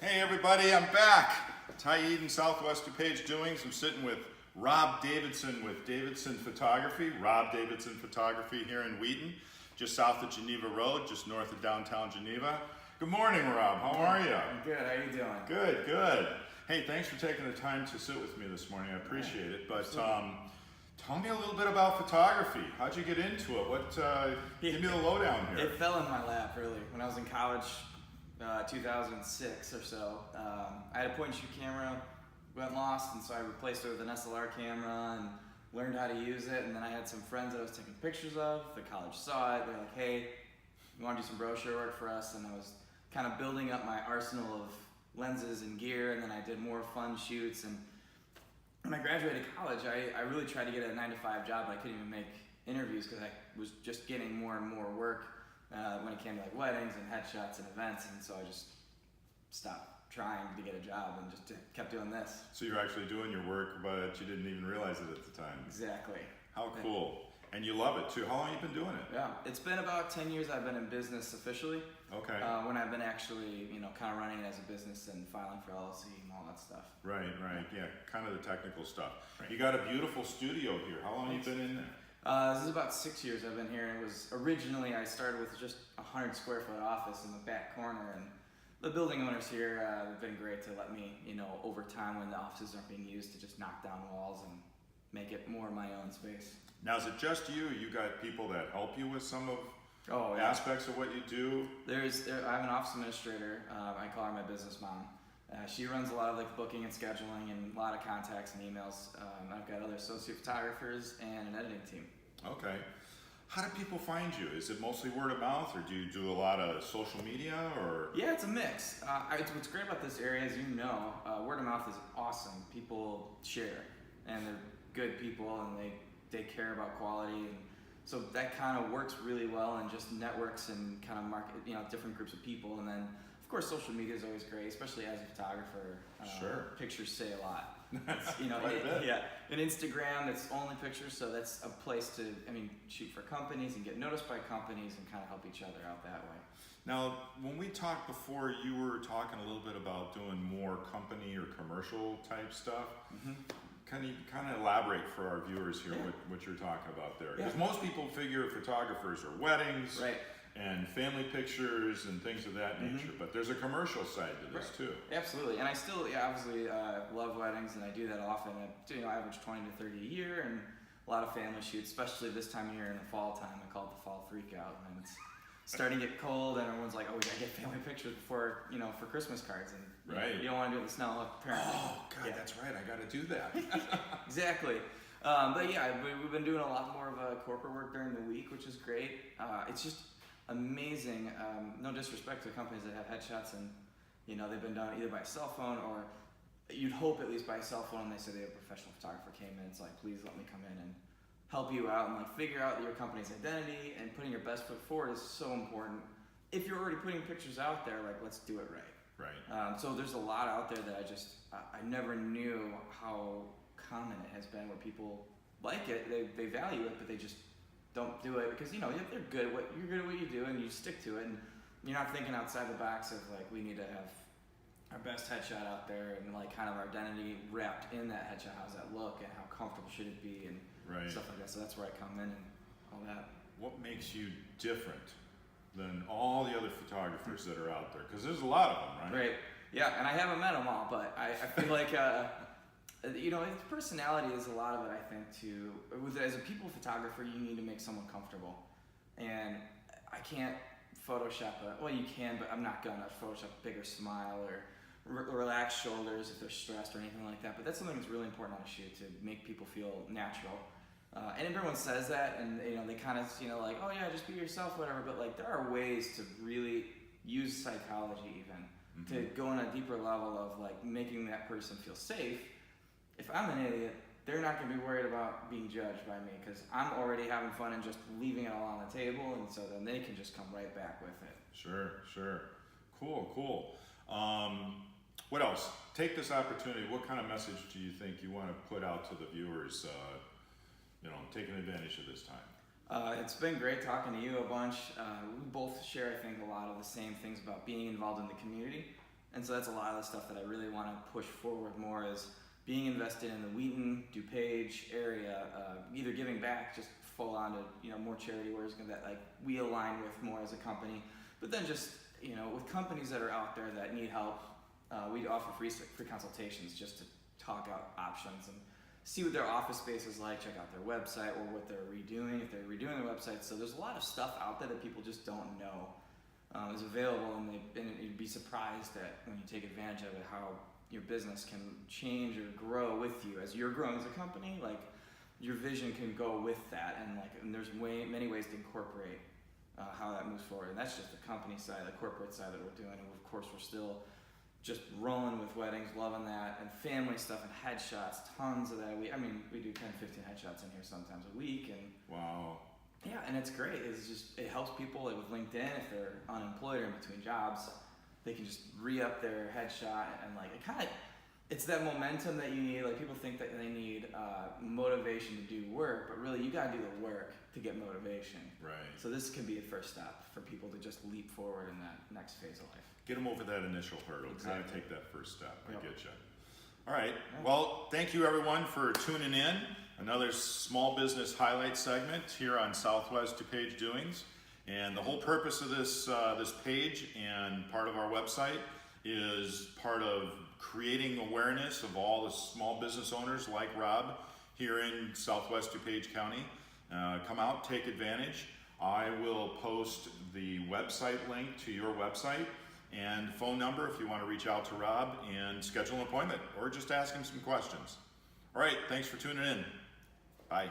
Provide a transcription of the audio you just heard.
Hey everybody, I'm back. Ty Eden, Southwest Dupage Doing. I'm sitting with Robb Davidson with Davidson Photography. Robb Davidson Photography here in Wheaton, just south of Geneva Road, just north of downtown Geneva. Good morning, Robb. How are you? I'm good. How you doing? Good, good. Hey, thanks for taking the time to sit with me this morning. I appreciate it. But tell me a little bit about photography. How'd you get into it? Give me the lowdown here. It fell in my lap, really. When I was in college, 2006 or so, I had a point and shoot camera, went lost, and so I replaced it with an SLR camera and learned how to use it. And then I had some friends that I was taking pictures of. The college saw it. They're like, "Hey, you want to do some brochure work for us?" And I was kind of building up my arsenal of lenses and gear, and then I did more fun shoots. And when I graduated college, I really tried to get a 9-to-5 job, but I couldn't even make interviews because I was just getting more and more work when it came to like weddings and headshots and events, and so I just stopped trying to get a job and just kept doing this. So you're actually doing your work, but you didn't even realize it at the time. Exactly. How cool. And you love it too. How long have you been doing it? Yeah, it's been about 10 years I've been in business officially. Okay. When I've been actually, kind of running it as a business and filing for LLC and all that stuff. Right. Yeah, kind of the technical stuff. Right. You got a beautiful studio here. How long have you been in there? This is about 6 years I've been here. And it was originally, I started with just a 100 square foot office in the back corner, and the building owners here have been great to let me, over time when the offices aren't being used, to just knock down walls and make it more my own space. Now, is it just you? You got people that help you with some of yeah. aspects of what you do? I have an office administrator. I call her my business mom. She runs a lot of like booking and scheduling and a lot of contacts and emails. I've got other associate photographers and an editing team. Okay. How do people find you? Is it mostly word of mouth, or do you do a lot of social media? Or yeah, it's a mix. What's great about this area, as you know, word of mouth is awesome. People share, and they're good people, and they care about quality, and so that kind of works really well, and just networks and kind of market, different groups of people. And then of course social media is always great, especially as a photographer. Sure. Pictures say a lot. Yeah. And Instagram, it's only pictures, so that's a place to shoot for companies and get noticed by companies and kind of help each other out that way. Now, when we talked before, you were talking a little bit about doing more company or commercial type stuff. Mm-hmm. Can you kind of elaborate for our viewers here what you're talking about there? Because most people figure photographers are weddings, right, and family pictures and things of that nature, but there's a commercial side to this too. Absolutely, and I still obviously love weddings, and I do that often. I average 20 to 30 a year, and a lot of family shoots, especially this time of year in the fall time. I call it the fall freak out, and it's starting to get cold, and everyone's like, "Oh, we gotta get family pictures before for Christmas cards," and you don't want to do it in the snow, apparently. Oh God, that's right. I got to do that. Exactly. But yeah, we've been doing a lot more of corporate work during the week, which is great. It's just amazing. No disrespect to companies that have headshots and they've been done either by cell phone, or you'd hope at least by cell phone. They say they have a professional photographer came in. It's like, please let me come in and help you out and like figure out your company's identity, and putting your best foot forward is so important. If you're already putting pictures out there, like, let's do it right. Right. So there's a lot out there that I never knew how common it has been, where people like it, they value it, but they just don't do it because they're good at what you do, and you stick to it, and you're not thinking outside the box of like, we need to have our best headshot out there, and like kind of our identity wrapped in that headshot. How's that look, and how comfortable should it be, and stuff like that. So that's where I come in and all that. What makes you different than all the other photographers that are out there? Because there's a lot of them, right? Right. Yeah, and I haven't met them all, but I feel like personality is a lot of it. I think too. As a people photographer, you need to make someone comfortable, and I can't Photoshop you can, but I'm not gonna Photoshop a bigger smile or relaxed shoulders if they're stressed or anything like that. But that's something that's really important on a shoot, to make people feel natural. And everyone says that, and they kind of like, oh yeah, just be yourself, whatever. But like, there are ways to really use psychology even to go on a deeper level of like making that person feel safe. If I'm an idiot, they're not going to be worried about being judged by me, because I'm already having fun and just leaving it all on the table, and so then they can just come right back with it. Sure. Cool. What else? Take this opportunity. What kind of message do you think you want to put out to the viewers, taking advantage of this time? It's been great talking to you a bunch. We both share, I think, a lot of the same things about being involved in the community. And so that's a lot of the stuff that I really want to push forward more, is being invested in the Wheaton, Dupage area, either giving back just full on to more charity work that like we align with more as a company, but then just with companies that are out there that need help, we offer free consultations just to talk out options and see what their office space is like, check out their website or what they're redoing, if they're redoing their website. So there's a lot of stuff out there that people just don't know is available, and you'd be surprised at when you take advantage of it how your business can change or grow with you as you're growing as a company. Like your vision can go with that, and there's many ways to incorporate how that moves forward. And that's just the company side, the corporate side that we're doing. And of course, we're still just rolling with weddings, loving that, and family stuff and headshots, tons of that. We do 10, 15 headshots in here sometimes a week, and wow. Yeah, and it's great. It helps people with LinkedIn if they're unemployed or in between jobs. They can just re-up their headshot, and it's that momentum that you need. Like people think that they need motivation to do work, but really you gotta do the work to get motivation. Right. So this can be a first step for people to just leap forward in that next phase of life. Get them over that initial hurdle. Exactly. Kind of take that first step. Yep. I get you. All right. Well, thank you everyone for tuning in. Another small business highlight segment here on Southwest Dupage Doings. And the whole purpose of this page and part of our website is part of creating awareness of all the small business owners like Rob here in Southwest Dupage County. Come out, take advantage. I will post the website link to your website and phone number if you want to reach out to Rob and schedule an appointment or just ask him some questions. All right, thanks for tuning in. Bye.